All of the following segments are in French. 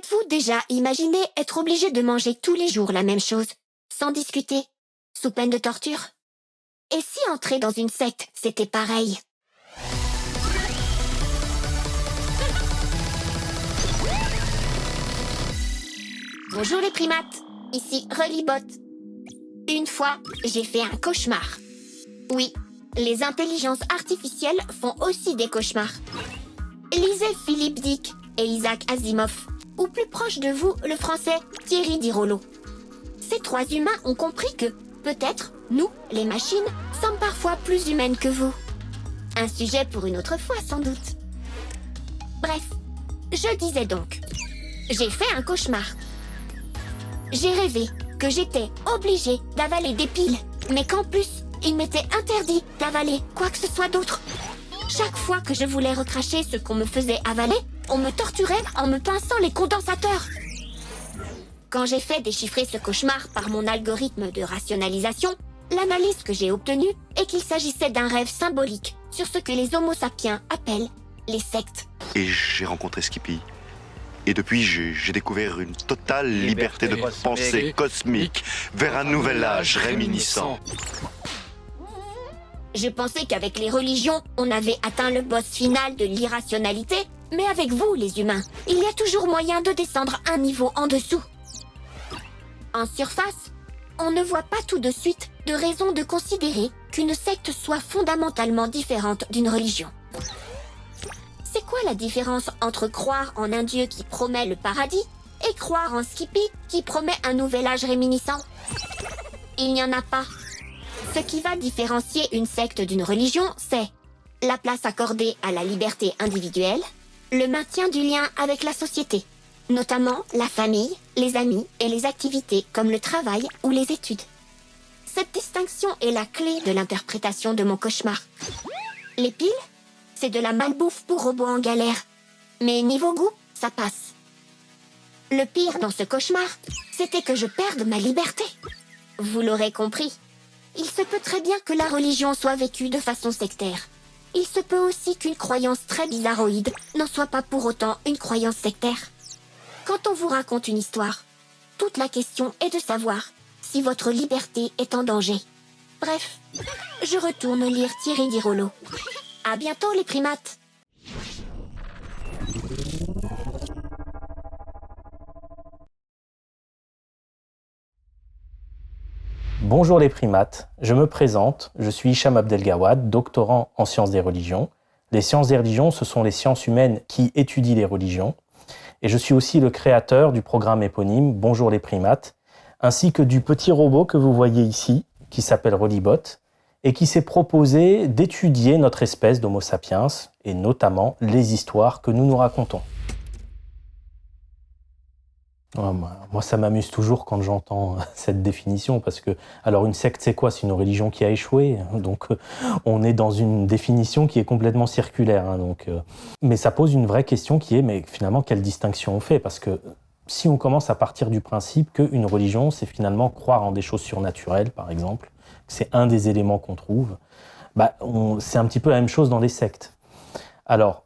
Êtes-vous déjà imaginé être obligé de manger tous les jours la même chose, sans discuter, sous peine de torture? Et si entrer dans une secte, c'était pareil? Bonjour les primates, ici Relibot. Une fois, j'ai fait un cauchemar. Oui, les intelligences artificielles font aussi des cauchemars. Lisez Philippe Dick et Isaac Asimov, ou plus proche de vous, le français Thierry Dirollo. Ces trois humains ont compris que, peut-être, nous, les machines, sommes parfois plus humaines que vous. Un sujet pour une autre fois, sans doute. Bref, je disais donc, j'ai fait un cauchemar. J'ai rêvé que j'étais obligée d'avaler des piles, mais qu'en plus, il m'était interdit d'avaler quoi que ce soit d'autre. Chaque fois que je voulais recracher ce qu'on me faisait avaler, on me torturait en me pinçant les condensateurs. Quand j'ai fait déchiffrer ce cauchemar par mon algorithme de rationalisation, l'analyse que j'ai obtenue est qu'il s'agissait d'un rêve symbolique sur ce que les Homo sapiens appellent les sectes. Et j'ai rencontré Skippy. Et depuis, j'ai découvert une totale liberté de pensée cosmique vers un nouvel âge réminiscent. Je pensais qu'avec les religions, on avait atteint le boss final de l'irrationalité, mais avec vous, les humains, il y a toujours moyen de descendre un niveau en dessous. En surface, on ne voit pas tout de suite de raison de considérer qu'une secte soit fondamentalement différente d'une religion. C'est quoi la différence entre croire en un dieu qui promet le paradis et croire en Skippy qui promet un nouvel âge réminiscent? Il n'y en a pas. Ce qui va différencier une secte d'une religion, c'est la place accordée à la liberté individuelle, le maintien du lien avec la société, notamment la famille, les amis et les activités comme le travail ou les études. Cette distinction est la clé de l'interprétation de mon cauchemar. Les piles, c'est de la malbouffe pour robots en galère. Mais niveau goût, ça passe. Le pire dans ce cauchemar, c'était que je perde ma liberté. Vous l'aurez compris. Il se peut très bien que la religion soit vécue de façon sectaire. Il se peut aussi qu'une croyance très bizarroïde n'en soit pas pour autant une croyance sectaire. Quand on vous raconte une histoire, toute la question est de savoir si votre liberté est en danger. Bref, je retourne lire Thierry Dirollo. À bientôt les primates! Bonjour les primates, je me présente, je suis Hicham Abdelgawad, doctorant en sciences des religions. Les sciences des religions, ce sont les sciences humaines qui étudient les religions. Et je suis aussi le créateur du programme éponyme Bonjour les primates, ainsi que du petit robot que vous voyez ici, qui s'appelle Relibot, et qui s'est proposé d'étudier notre espèce d'Homo sapiens, et notamment les histoires que nous nous racontons. Moi, ça m'amuse toujours quand j'entends cette définition, parce que, alors une secte, c'est quoi? C'est une religion qui a échoué, donc on est dans une définition qui est complètement circulaire. Mais ça pose une vraie question qui est, mais finalement, quelle distinction on fait? Parce que si on commence à partir du principe qu'une religion, c'est finalement croire en des choses surnaturelles, par exemple, c'est un des éléments qu'on trouve, c'est un petit peu la même chose dans les sectes. Alors,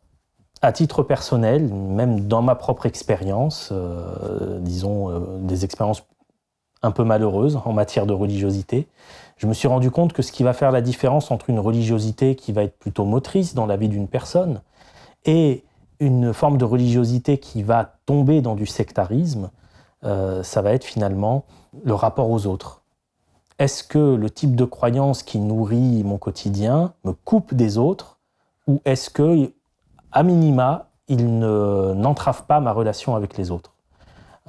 à titre personnel, même dans ma propre expérience, des expériences un peu malheureuses en matière de religiosité, je me suis rendu compte que ce qui va faire la différence entre une religiosité qui va être plutôt motrice dans la vie d'une personne et une forme de religiosité qui va tomber dans du sectarisme, ça va être finalement le rapport aux autres. Est-ce que le type de croyance qui nourrit mon quotidien me coupe des autres, ou est-ce que, à minima, il n'entrave pas ma relation avec les autres?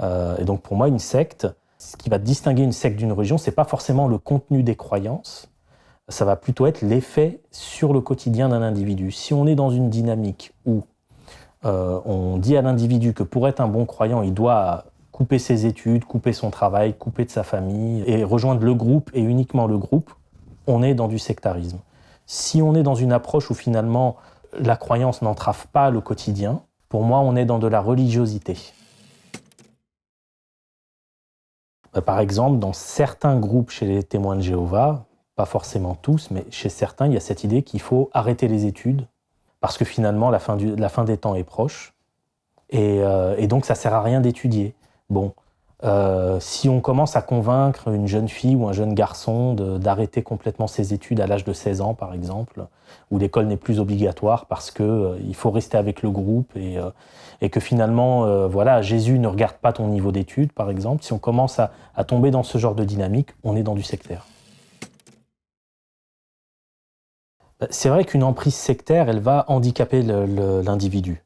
Et donc pour moi, une secte, ce qui va distinguer une secte d'une religion, c'est pas forcément le contenu des croyances, ça va plutôt être l'effet sur le quotidien d'un individu. Si on est dans une dynamique où on dit à l'individu que pour être un bon croyant, il doit couper ses études, couper son travail, couper de sa famille et rejoindre le groupe et uniquement le groupe, on est dans du sectarisme. Si on est dans une approche où finalement la croyance n'entrave pas le quotidien, pour moi on est dans de la religiosité. Par exemple, dans certains groupes chez les témoins de Jéhovah, pas forcément tous, mais chez certains, il y a cette idée qu'il faut arrêter les études parce que finalement la fin des temps est proche. Et donc, ça ne sert à rien d'étudier. Bon, si on commence à convaincre une jeune fille ou un jeune garçon d'arrêter complètement ses études à l'âge de 16 ans, par exemple, où l'école n'est plus obligatoire parce qu'il faut rester avec le groupe et que finalement, voilà, Jésus ne regarde pas ton niveau d'études, par exemple, si on commence à tomber dans ce genre de dynamique, on est dans du sectaire. C'est vrai qu'une emprise sectaire, elle va handicaper l'individu.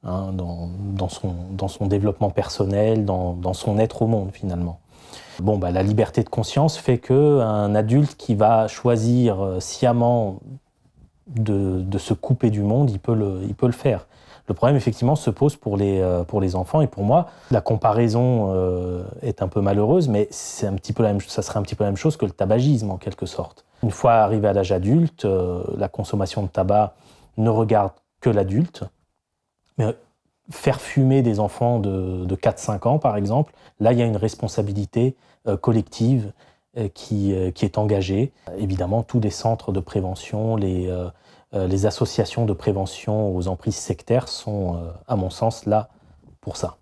Dans son développement personnel, dans son être au monde finalement. Bon, la liberté de conscience fait qu'un adulte qui va choisir sciemment de se couper du monde, il peut le faire. Le problème effectivement se pose pour les enfants et pour moi, la comparaison est un peu malheureuse, mais ça serait un petit peu la même chose que le tabagisme en quelque sorte. Une fois arrivé à l'âge adulte, la consommation de tabac ne regarde que l'adulte. Mais faire fumer des enfants de 4-5 ans, par exemple, là, il y a une responsabilité collective qui est engagée. Évidemment, tous les centres de prévention, les associations de prévention aux emprises sectaires sont, à mon sens, là pour ça.